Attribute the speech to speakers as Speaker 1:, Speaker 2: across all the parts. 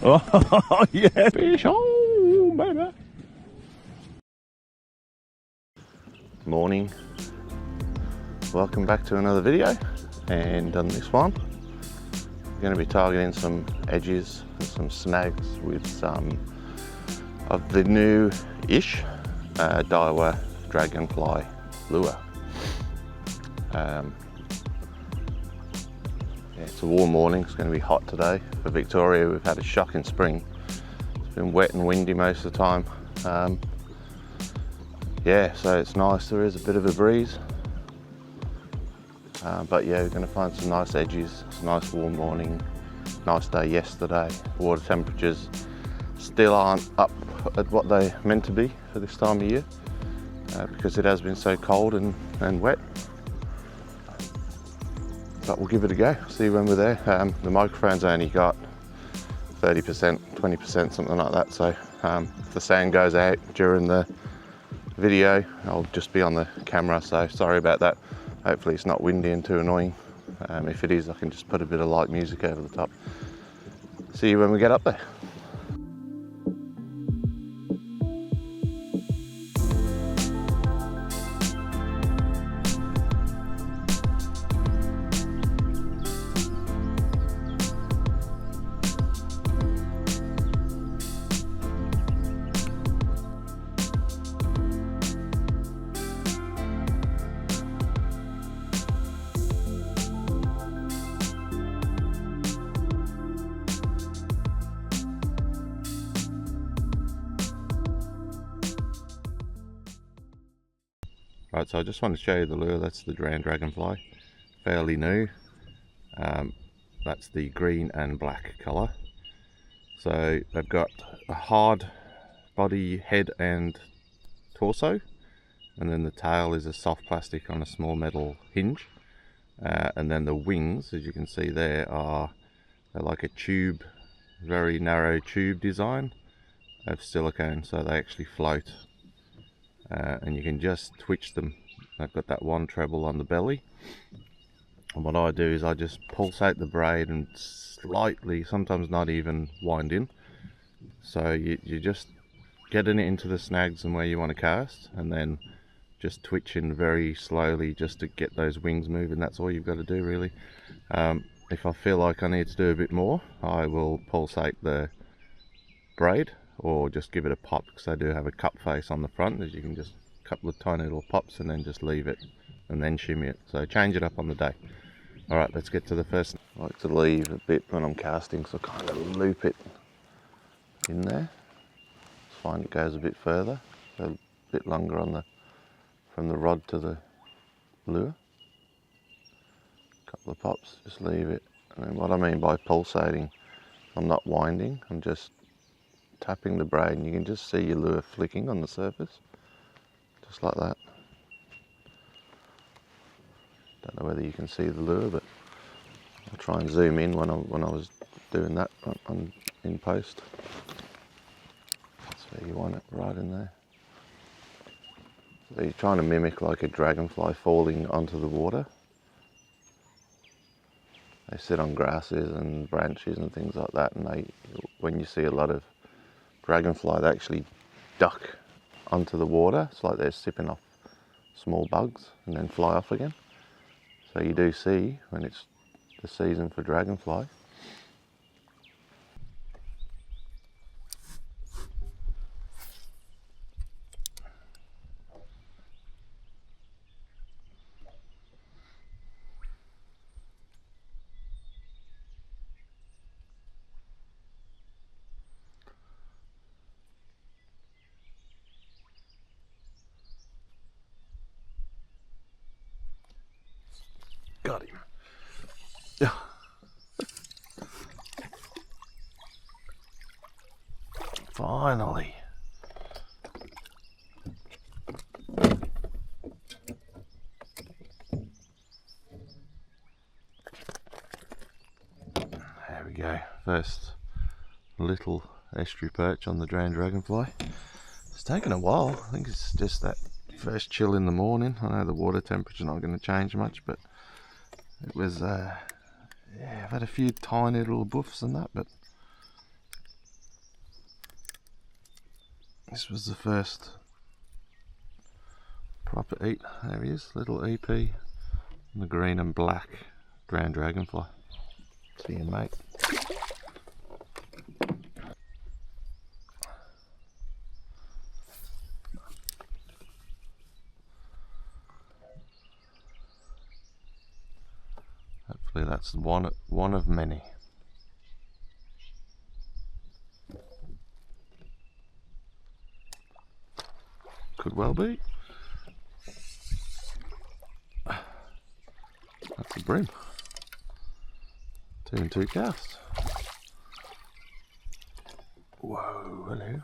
Speaker 1: Oh, yeah, fish on, baby. Morning. Welcome back to another video. And on this one, we're going to be targeting some edges and some snags with some of the new-ish Daiwa dragonfly lure. It's a warm morning. It's going to be hot today for Victoria. We've had a shocking spring. It's been wet and windy most of the time. Yeah, so it's nice. There is a bit of a breeze. But yeah, we're going to find some nice edges. It's a nice warm morning. Nice day yesterday. Water temperatures still aren't up at what they're meant to be for this time of year because it has been so cold and wet. But we'll give it a go, see when we're there. The microphone's only got 30%, 20%, something like that. So if the sound goes out during the video, I'll just be on the camera, so sorry about that. Hopefully it's not windy and too annoying. If it is, I can just put a bit of light music over the top. See you when we get up there. Right, so I just want to show you the lure. That's the dragonfly, fairly new. That's the green and black colour. So they've got a hard body, head and torso, and then the tail is a soft plastic on a small metal hinge. And then the wings, as you can see there, they're like a tube, very narrow tube design of silicone, so they actually float. And you can just twitch them. I've got that one treble on the belly, and what I do is I just pulsate the braid and slightly, sometimes not even, wind in. So you're just getting it into the snags and where you want to cast, and then just twitching very slowly just to get those wings moving. That's all you've got to do, really. If I feel like I need to do a bit more, I will pulsate the braid or just give it a pop, because they do have a cup face on the front, as you can just a couple of tiny little pops and then just leave it and then shimmy it. So change it up on the day. Alright, let's get to the first. I like to leave a bit when I'm casting, so I kind of loop it in there. Just find it goes a bit further, so a bit longer on from the rod to the lure. Couple of pops, just leave it. And then what I mean by pulsating, I'm not winding, I'm just tapping the braid, and you can just see your lure flicking on the surface, just like that. Don't know whether you can see the lure, but I'll try and zoom in when I was doing that in post. That's where you want it, right in there. So you're trying to mimic like a dragonfly falling onto the water. They sit on grasses and branches and things like that, and when you see a lot of dragonfly, they actually duck onto the water. It's like they're sipping off small bugs and then fly off again. So you do see when it's the season for dragonfly. Got him. Yeah. Finally. There we go. First little estuary perch on the dragonfly. It's taken a while. I think it's just that first chill in the morning. I know the water temperature's not going to change much, but it was yeah, I've had a few tiny little buffs and that, but This was the first proper eat. There he is, little EP, and the green and black drowned dragonfly. See you, mate. Hopefully that's one of many. Could well be. That's a bream. 2 and 2 casts. Whoa, hello.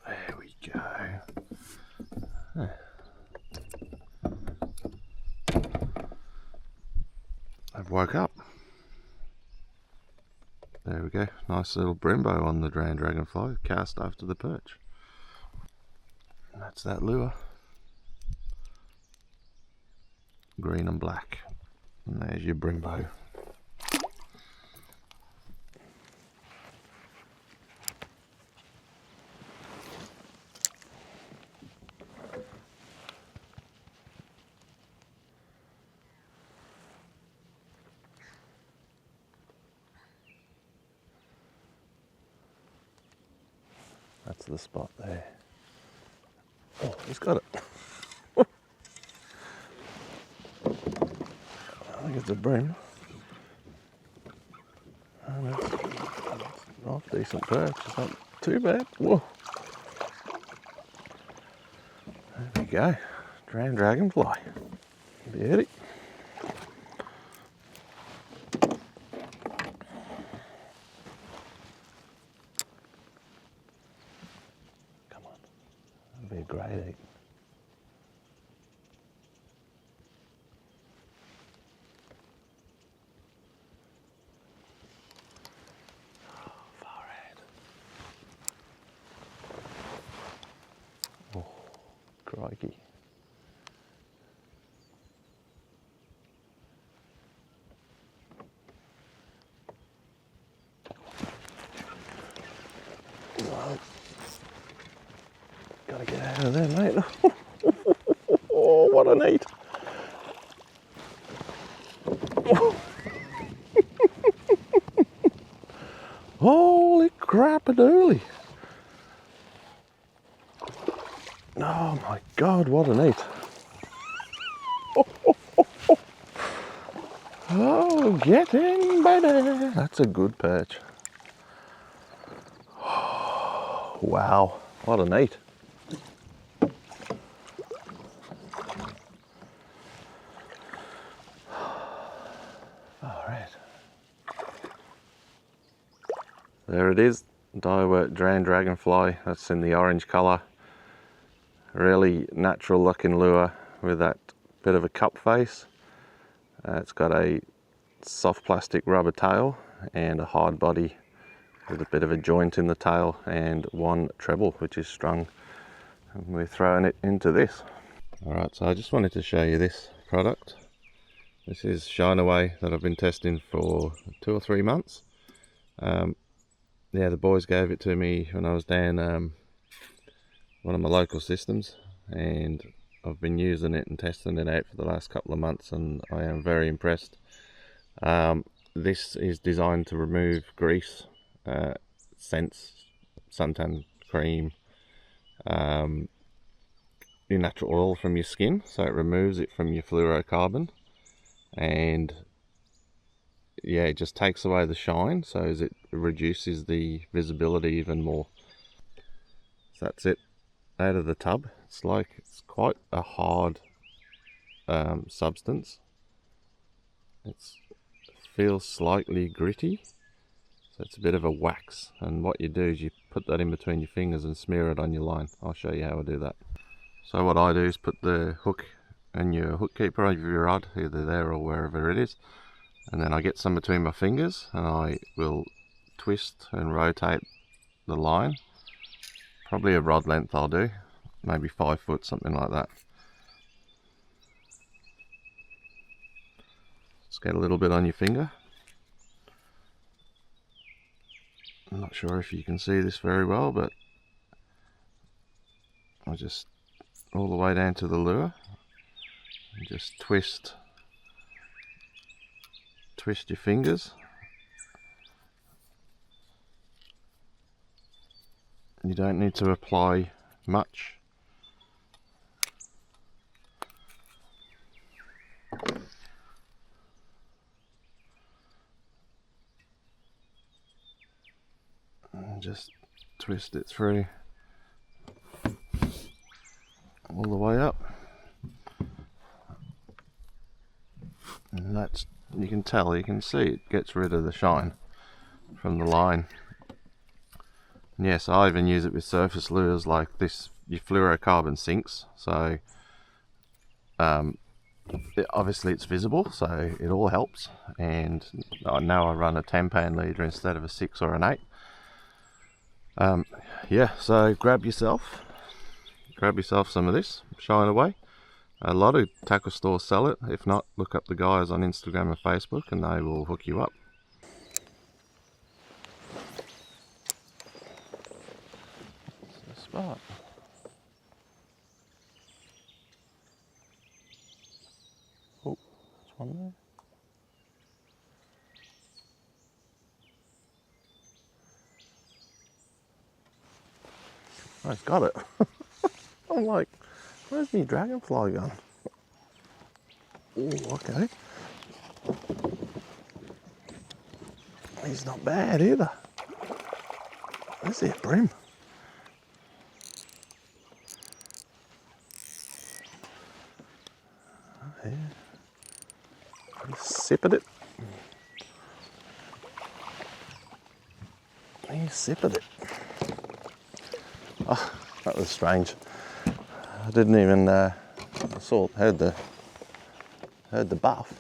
Speaker 1: There we go. I've woke up. There we go. Nice little brimbo on the drowned dragonfly, cast after the perch. And that's that lure. Green and black. And there's your brimbo. That's the spot there. Oh, he's got it. I think it's a bream. And it's not a decent perch. It's not too bad. Whoa. There we go. Drowned dragonfly. Beauty. Come on. That'll be a great eat. Oh, crikey. Well, gotta get out of there, mate. Oh, what a eat. Holy crap-a-doodly. Oh my God, what an eat. Oh, get in, baby. That's a good perch. Wow, what an eat. Alright. There it is, Daiwa drowned dragonfly. That's in the orange colour. Really natural looking lure with that bit of a cup face. It's got a soft plastic rubber tail and a hard body with a bit of a joint in the tail and one treble which is strung, and we're throwing it into this. Alright, so I just wanted to show you this product. This is shadowy that I've been testing for 2 or 3 months. Yeah, the boys gave it to me when I was down one of my local systems, and I've been using it and testing it out for the last couple of months, and I am very impressed. This is designed to remove grease, scents, suntan cream, your natural oil from your skin, so it removes it from your fluorocarbon, and yeah, it just takes away the shine, so as it reduces the visibility even more. So that's it out of the tub. It's quite a hard substance. It feels slightly gritty, so it's a bit of a wax, and what you do is you put that in between your fingers and smear it on your line. I'll show you how I do that. So what I do is put the hook and your hook keeper over your rod, either there or wherever it is, and then I get some between my fingers and I will twist and rotate the line. Probably a rod length I'll do, maybe 5 foot, something like that. Just get a little bit on your finger. I'm not not sure if you can see this very well, but I'll just all the way down to the lure and just twist your fingers. You don't need to apply much. And just twist it through all the way up. And that's, you can tell, you can see it gets rid of the shine from the line. And yes, I even use it with surface lures like this. Your fluorocarbon sinks, so obviously it's visible, so it all helps. And now I run a 10-pound leader instead of a 6 or an 8. Yeah, so grab yourself some of this Shine Away. A lot of tackle stores sell it. If not, look up the guys on Instagram and Facebook and they will hook you up. That's the spot. Oh, there's one there. Oh, he's got it. I'm like, where's my dragonfly gone? Oh, okay. He's not bad either. Where's he, Bream? Oh, yeah. He's sipping it. He's sipping it. Oh, that was strange. I didn't even, I heard the buff.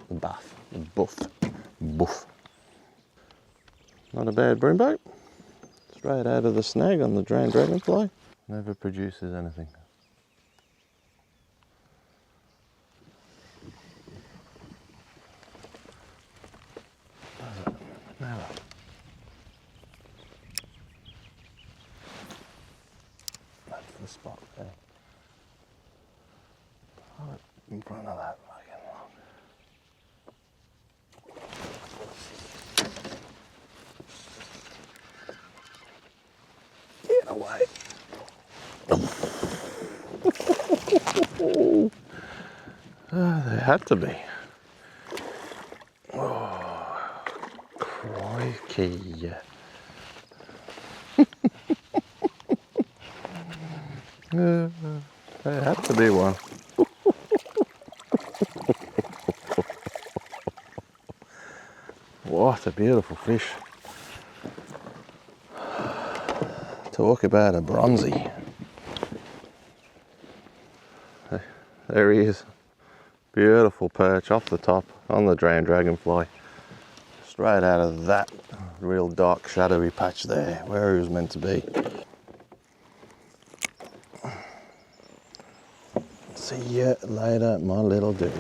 Speaker 1: The buff. Not a bad bream bait. Straight out of the snag on the drowned dragonfly. Never produces anything. Does it? Never. That's the spot there. Right in front of that fucking log. Get away. Oh, there had to be. Oh, crikey. There had to be one. What a beautiful fish. Talk about a bronzy. There he is. Beautiful perch off the top on the drowned dragonfly. Straight out of that real dark shadowy patch there, where he was meant to be. See you later, my little dude.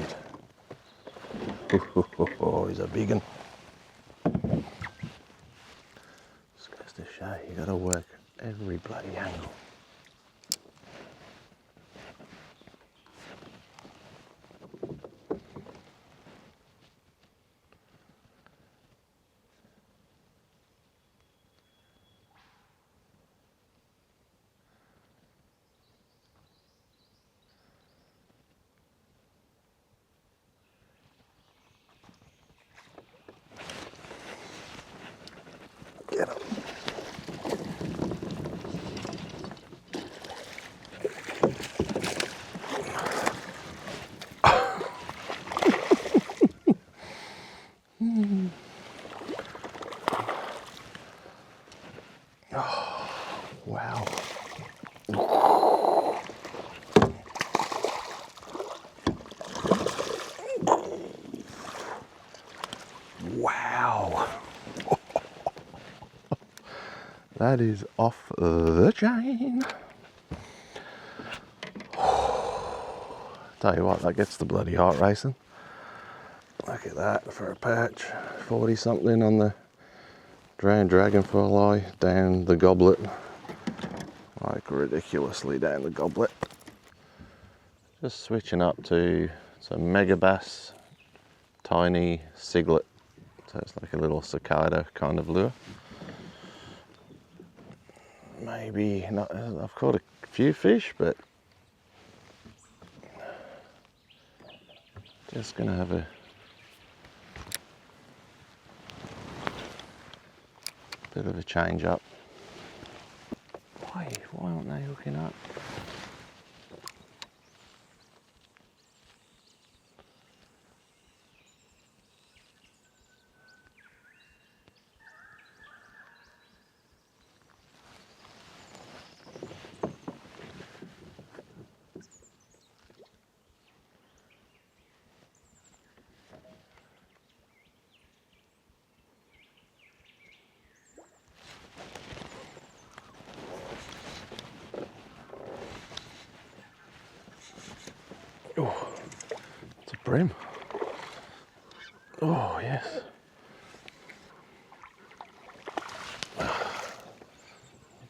Speaker 1: Oh, he's a big one. Just goes to show you gotta work every bloody angle. Get him. Oh, wow. Wow. That is off the chain. Tell you what, that gets the bloody heart racing. Look at that for a perch. 40 something on the Drowned dragonfly down the goblet, like ridiculously down the goblet. Just switching up to some mega bass, tiny ciglet, so it's like a little cicada kind of lure. Maybe not, I've caught a few fish, but just gonna have a bit of a change up. Why aren't they hooking up? Oh, it's a bream. Oh, yes.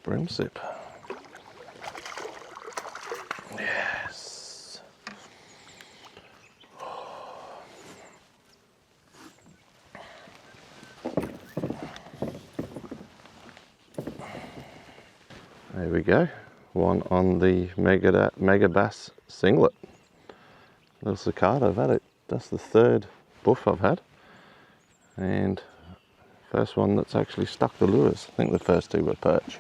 Speaker 1: Bream sip. Yes. There we go. One on the mega bass singlet. Little cicada, I've had it. That's the third buff I've had. And first one that's actually stuck the lures. I think the first two were perch.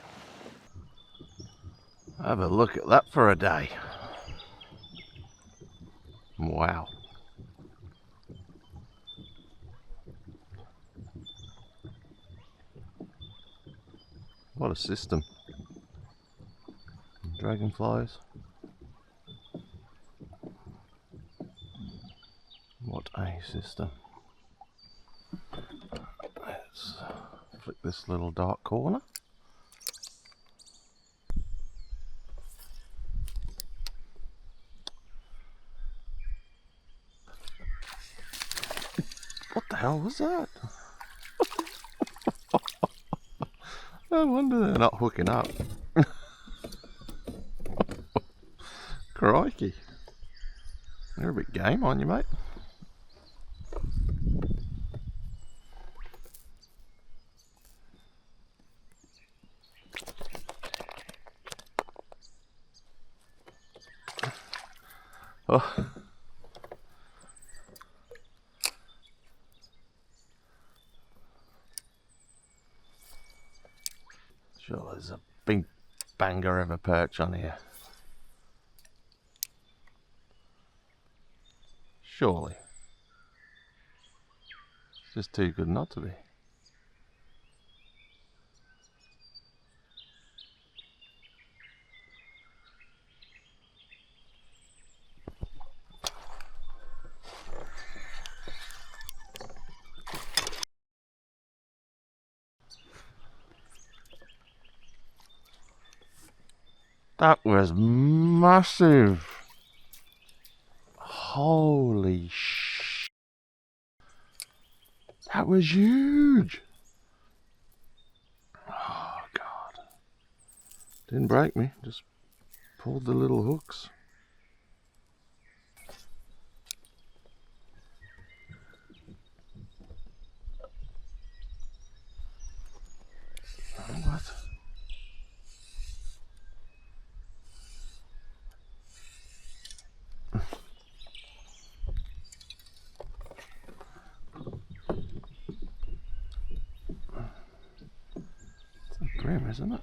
Speaker 1: Have a look at that for a day. Wow. What a system. Dragonflies. What a system. Let's flick this little dark corner. What the hell was that? No wonder they're not hooking up. Crikey. They're a bit game on you, mate. Oh. Sure, there's a big banger of a perch on here. Surely. It's just too good not to be. That was massive. Holy sh! That was huge. Oh God. Didn't break me, just pulled the little hooks. What? It's a bream, isn't it?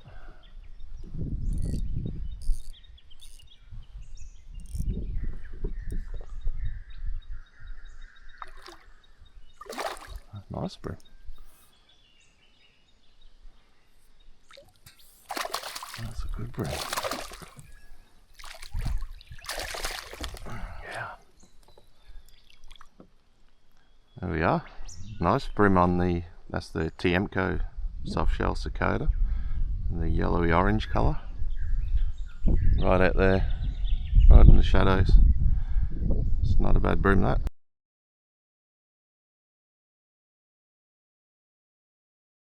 Speaker 1: Nice bream. That's a good bream. Yeah. There we are. Nice bream on the, that's the Tiemco soft shell cicada. The yellowy orange colour. Right out there, right in the shadows. It's not a bad bream, that.